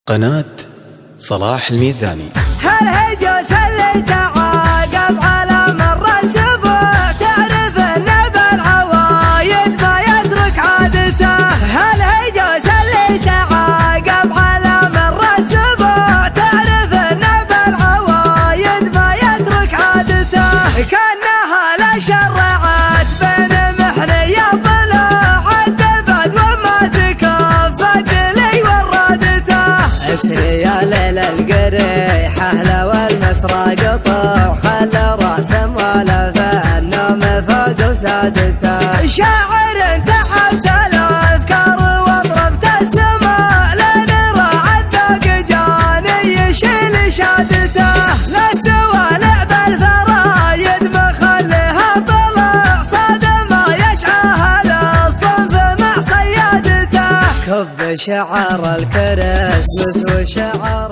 قناة صلاح الميزاني. هالهجوس اللي تعاقب على مر السبوع تعرف انه بالعوايد ما يترك عادته. هالهجوس اللي تعاقب على مر السبوع تعرف انه بالعوايد ما يترك عادته. كانها لا شرعت بين محني الضلوع الدبد وما تكفت لي ورادته. اسري يا ليل القريحة لو المسرى قطع خلى راسم ولا فالنوم فوق وسادته. شاعر تحت الافكار واطرفت السماء لين راعى الذوق جاني يشيل شادته. لا استوى لعب الفرايد مخليها طلع صاد ما يشعه للصنف مع صيادته. كب شعر الكريسمس وشعر